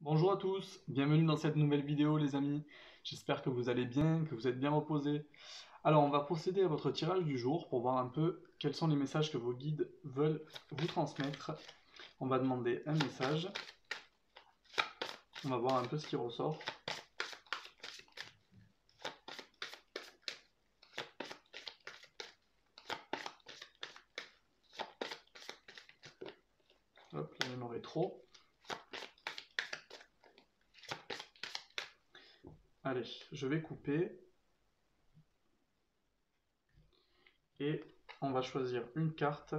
Bonjour à tous, bienvenue dans cette nouvelle vidéo les amis. J'espère que vous allez bien, que vous êtes bien reposés. Alors on va procéder à votre tirage du jour pour voir un peu quels sont les messages que vos guides veulent vous transmettre. On va demander un message. On va voir un peu ce qui ressort. Hop, là il y en aurait trop. Allez, je vais couper. Et on va choisir une carte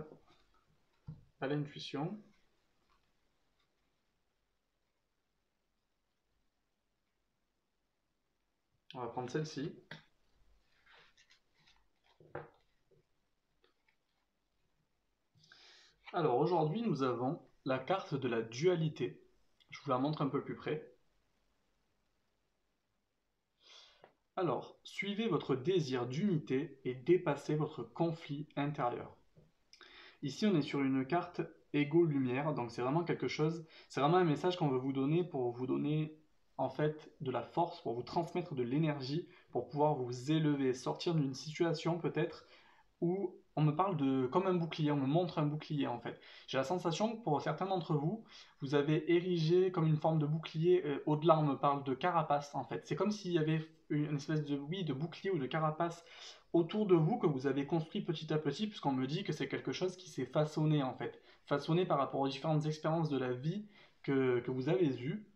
à l'intuition. On va prendre celle-ci. Alors aujourd'hui nous avons la carte de la dualité. Je vous la montre un peu plus près. Alors, suivez votre désir d'unité et dépassez votre conflit intérieur. Ici, on est sur une carte égo-lumière, donc c'est vraiment quelque chose, c'est vraiment un message qu'on veut vous donner pour vous donner en fait de la force, pour vous transmettre de l'énergie, pour pouvoir vous élever, sortir d'une situation peut-être où on me parle de comme un bouclier, on me montre un bouclier en fait. J'ai la sensation que pour certains d'entre vous, vous avez érigé comme une forme de bouclier, au-delà on me parle de carapace en fait. C'est comme s'il y avait une espèce de, oui, de bouclier ou de carapace autour de vous que vous avez construit petit à petit, puisqu'on me dit que c'est quelque chose qui s'est façonné en fait. Façonné par rapport aux différentes expériences de la vie que vous avez eues.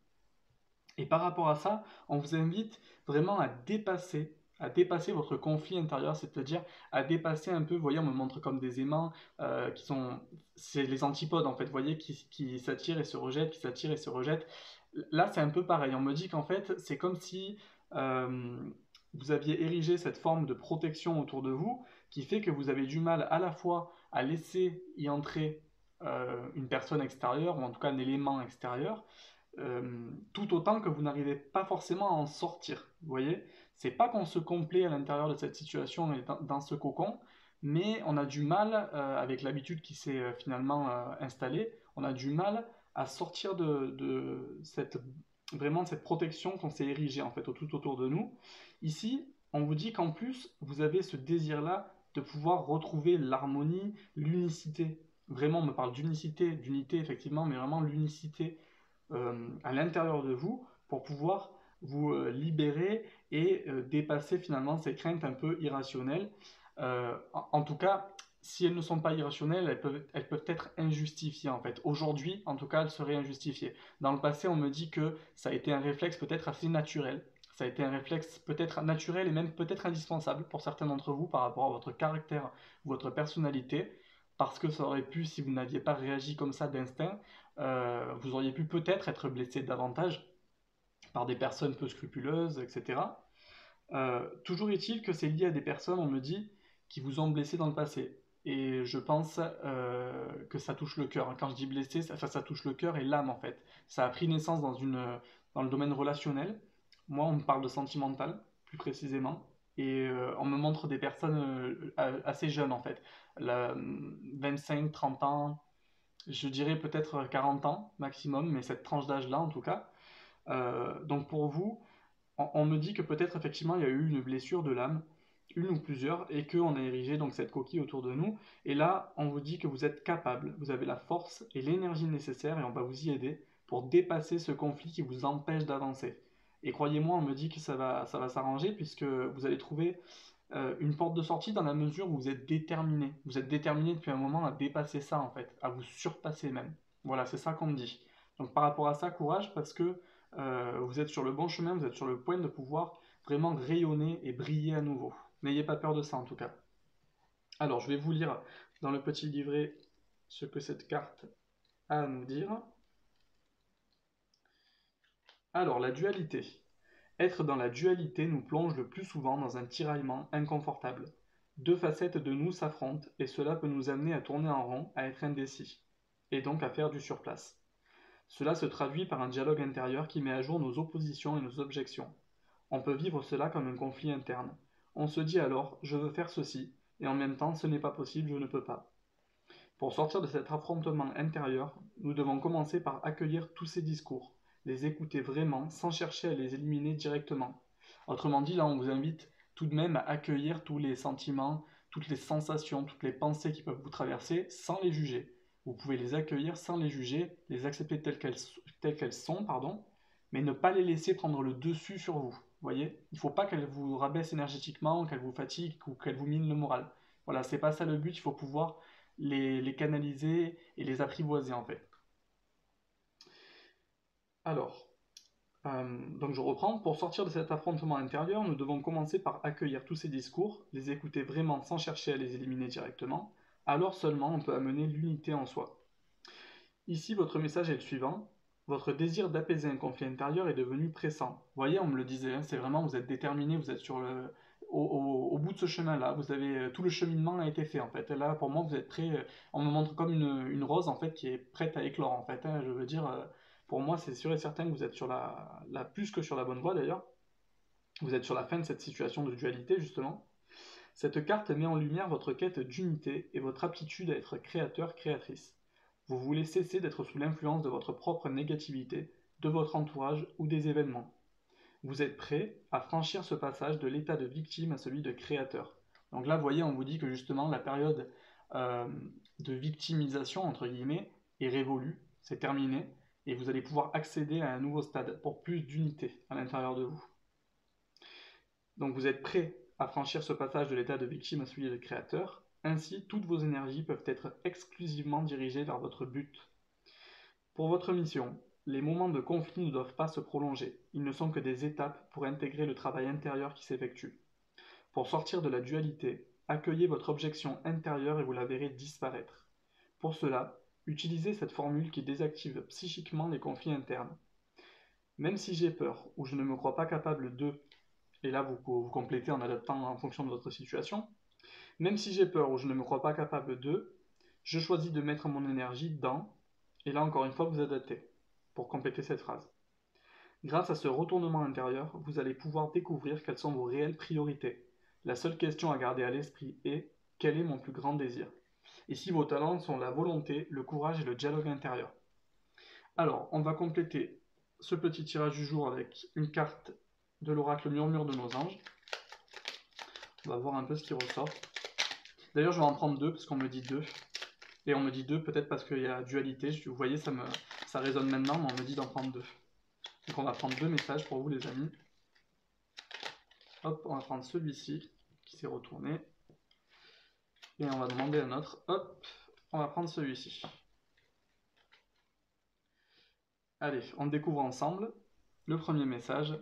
Et par rapport à ça, on vous invite vraiment à dépasser votre conflit intérieur, c'est-à-dire à dépasser un peu, vous voyez, on me montre comme des aimants qui sont, c'est les antipodes en fait, vous voyez, qui s'attirent et se rejettent, qui s'attirent et se rejettent. Là, c'est un peu pareil, on me dit qu'en fait, c'est comme si euh, vous aviez érigé cette forme de protection autour de vous, qui fait que vous avez du mal à la fois à laisser y entrer une personne extérieure, ou en tout cas un élément extérieur, tout autant que vous n'arrivez pas forcément à en sortir. Vous voyez, c'est pas qu'on se complaît à l'intérieur de cette situation et dans ce cocon, mais on a du mal, avec l'habitude qui s'est finalement installée, on a du mal à sortir de cette, vraiment de cette protection qu'on s'est érigée en fait tout autour de nous. Ici, on vous dit qu'en plus, vous avez ce désir-là de pouvoir retrouver l'harmonie, l'unicité. Vraiment, on me parle d'unicité, d'unité effectivement, mais vraiment l'unicité à l'intérieur de vous pour pouvoir vous libérer et dépasser finalement ces craintes un peu irrationnelles. En tout cas, si elles ne sont pas irrationnelles, elles peuvent être injustifiées en fait. Aujourd'hui, en tout cas, elles seraient injustifiées. Dans le passé, on me dit que ça a été un réflexe peut-être assez naturel. Ça a été un réflexe peut-être naturel et même peut-être indispensable pour certains d'entre vous par rapport à votre caractère, votre personnalité, parce que ça aurait pu, si vous n'aviez pas réagi comme ça d'instinct, vous auriez pu peut-être être blessé davantage par des personnes peu scrupuleuses, etc. Toujours est-il que c'est lié à des personnes, on me dit, qui vous ont blessé dans le passé. Et je pense que ça touche le cœur. Quand je dis blessé, ça touche le cœur et l'âme en fait. Ça a pris naissance dans le domaine relationnel. Moi, on me parle de sentimental, plus précisément. Et on me montre des personnes assez jeunes en fait. 25, 30 ans, je dirais peut-être 40 ans maximum, mais cette tranche d'âge-là en tout cas. Donc pour vous, on me dit que peut-être effectivement il y a eu une blessure de l'âme, une ou plusieurs, et qu'on a érigé donc cette coquille autour de nous. Et là, on vous dit que vous êtes capable, vous avez la force et l'énergie nécessaire, et on va vous y aider pour dépasser ce conflit qui vous empêche d'avancer. Et croyez-moi, on me dit que ça va s'arranger puisque vous allez trouver une porte de sortie dans la mesure où vous êtes déterminé. Vous êtes déterminé depuis un moment à dépasser ça en fait, à vous surpasser même. Voilà, c'est ça qu'on me dit. Donc par rapport à ça, courage parce que vous êtes sur le bon chemin, vous êtes sur le point de pouvoir vraiment rayonner et briller à nouveau. N'ayez pas peur de ça en tout cas. Alors je vais vous lire dans le petit livret ce que cette carte a à nous dire. Alors la dualité. Être dans la dualité nous plonge le plus souvent dans un tiraillement inconfortable. Deux facettes de nous s'affrontent et cela peut nous amener à tourner en rond, à être indécis, et donc à faire du surplace. Cela se traduit par un dialogue intérieur qui met à jour nos oppositions et nos objections. On peut vivre cela comme un conflit interne. On se dit alors je veux faire ceci, et en même temps ce n'est pas possible, je ne peux pas. Pour sortir de cet affrontement intérieur, nous devons commencer par accueillir tous ces discours, les écoutez vraiment sans chercher à les éliminer directement. Autrement dit, là on vous invite tout de même à accueillir tous les sentiments, toutes les sensations, toutes les pensées qui peuvent vous traverser sans les juger. Vous pouvez les accueillir sans les juger, les accepter telles qu'elles sont, pardon, mais ne pas les laisser prendre le dessus sur vous. Vous voyez, il ne faut pas qu'elles vous rabaissent énergétiquement, qu'elles vous fatiguent ou qu'elles vous minent le moral. Voilà, c'est pas ça le but, il faut pouvoir les canaliser et les apprivoiser en fait. Alors, donc je reprends, pour sortir de cet affrontement intérieur, nous devons commencer par accueillir tous ces discours, les écouter vraiment sans chercher à les éliminer directement, alors seulement on peut amener l'unité en soi. Ici, votre message est le suivant. Votre désir d'apaiser un conflit intérieur est devenu pressant. Vous voyez, on me le disait, hein, c'est vraiment, vous êtes déterminé, vous êtes au bout de ce chemin-là, vous avez tout le cheminement a été fait en fait. Et là, pour moi, vous êtes prêt. On me montre comme une rose en fait qui est prête à éclore en fait. Hein, je veux dire, pour moi, c'est sûr et certain que vous êtes sur plus que sur la bonne voie d'ailleurs. Vous êtes sur la fin de cette situation de dualité justement. Cette carte met en lumière votre quête d'unité et votre aptitude à être créateur, créatrice. Vous voulez cesser d'être sous l'influence de votre propre négativité, de votre entourage ou des événements. Vous êtes prêt à franchir ce passage de l'état de victime à celui de créateur. Donc là, vous voyez, on vous dit que justement la période euh, de victimisation, entre guillemets, est révolue, c'est terminé, et vous allez pouvoir accéder à un nouveau stade pour plus d'unité à l'intérieur de vous. Donc vous êtes prêt à franchir ce passage de l'état de victime à celui de créateur. Ainsi, toutes vos énergies peuvent être exclusivement dirigées vers votre but. Pour votre mission, les moments de conflit ne doivent pas se prolonger. Ils ne sont que des étapes pour intégrer le travail intérieur qui s'effectue. Pour sortir de la dualité, accueillez votre objection intérieure et vous la verrez disparaître. Pour cela, utilisez cette formule qui désactive psychiquement les conflits internes. Même si j'ai peur ou je ne me crois pas capable de, et là vous complétez en adaptant en fonction de votre situation, même si j'ai peur ou je ne me crois pas capable de, je choisis de mettre mon énergie dans, et là encore une fois vous adaptez, pour compléter cette phrase. Grâce à ce retournement intérieur, vous allez pouvoir découvrir quelles sont vos réelles priorités. La seule question à garder à l'esprit est quel est mon plus grand désir? Ici, vos talents sont la volonté, le courage et le dialogue intérieur. Alors, on va compléter ce petit tirage du jour avec une carte de l'oracle Murmure de nos anges. On va voir un peu ce qui ressort. D'ailleurs, je vais en prendre deux parce qu'on me dit deux. Et on me dit deux peut-être parce qu'il y a dualité. Vous voyez, ça résonne maintenant, mais on me dit d'en prendre deux. Donc on va prendre deux messages pour vous les amis. Hop, on va prendre celui-ci qui s'est retourné. Et on va demander un autre. Hop, on va prendre celui-ci. Allez, on découvre ensemble le premier message.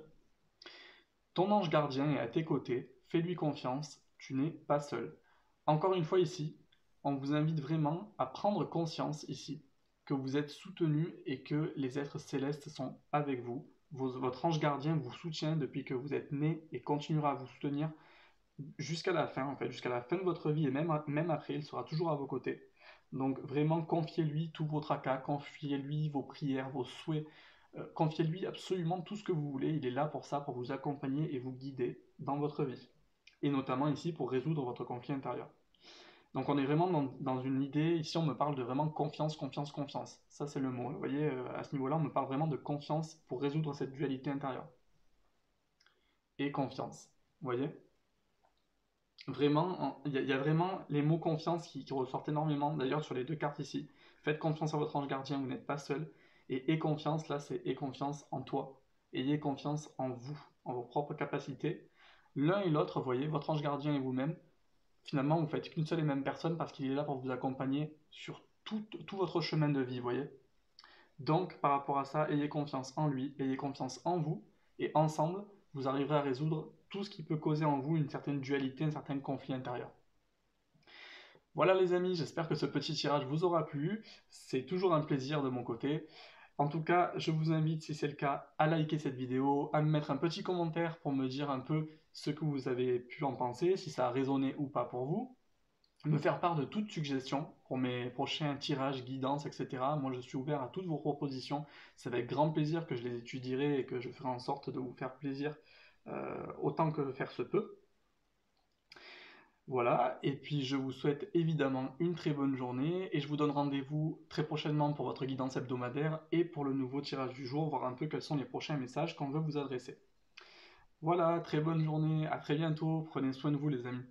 Ton ange gardien est à tes côtés, fais-lui confiance, tu n'es pas seul. Encore une fois ici, on vous invite vraiment à prendre conscience ici que vous êtes soutenu et que les êtres célestes sont avec vous. Votre ange gardien vous soutient depuis que vous êtes né et continuera à vous soutenir jusqu'à la fin, en fait, jusqu'à la fin de votre vie et même après, il sera toujours à vos côtés. Donc vraiment, confiez-lui tous vos tracas, confiez-lui vos prières, vos souhaits, confiez-lui absolument tout ce que vous voulez. Il est là pour ça, pour vous accompagner et vous guider dans votre vie. Et notamment ici pour résoudre votre conflit intérieur. Donc on est vraiment dans une idée, ici on me parle de vraiment confiance, confiance, confiance. Ça c'est le mot. Vous voyez, à ce niveau-là, on me parle vraiment de confiance pour résoudre cette dualité intérieure. Et confiance. Vous voyez? Vraiment, il y a vraiment les mots confiance qui ressortent énormément, d'ailleurs sur les deux cartes ici. Faites confiance à votre ange gardien, vous n'êtes pas seul. Et confiance, là, c'est aie confiance en toi. Ayez confiance en vous, en vos propres capacités. L'un et l'autre, vous voyez, votre ange gardien et vous-même, finalement, vous faites qu'une seule et même personne parce qu'il est là pour vous accompagner sur tout votre chemin de vie, vous voyez. Donc, par rapport à ça, ayez confiance en lui, ayez confiance en vous, et ensemble, vous arriverez à résoudre tout ce qui peut causer en vous une certaine dualité, un certain conflit intérieur. Voilà les amis, j'espère que ce petit tirage vous aura plu. C'est toujours un plaisir de mon côté. En tout cas, je vous invite, si c'est le cas, à liker cette vidéo, à me mettre un petit commentaire pour me dire un peu ce que vous avez pu en penser, si ça a résonné ou pas pour vous. Me faire part de toute suggestion pour mes prochains tirages, guidances, etc. Moi, je suis ouvert à toutes vos propositions. C'est avec grand plaisir que je les étudierai et que je ferai en sorte de vous faire plaisir autant que faire se peut. Voilà, et puis je vous souhaite évidemment une très bonne journée et je vous donne rendez-vous très prochainement pour votre guidance hebdomadaire et pour le nouveau tirage du jour, voir un peu quels sont les prochains messages qu'on veut vous adresser. Voilà, très bonne journée, à très bientôt, prenez soin de vous les amis.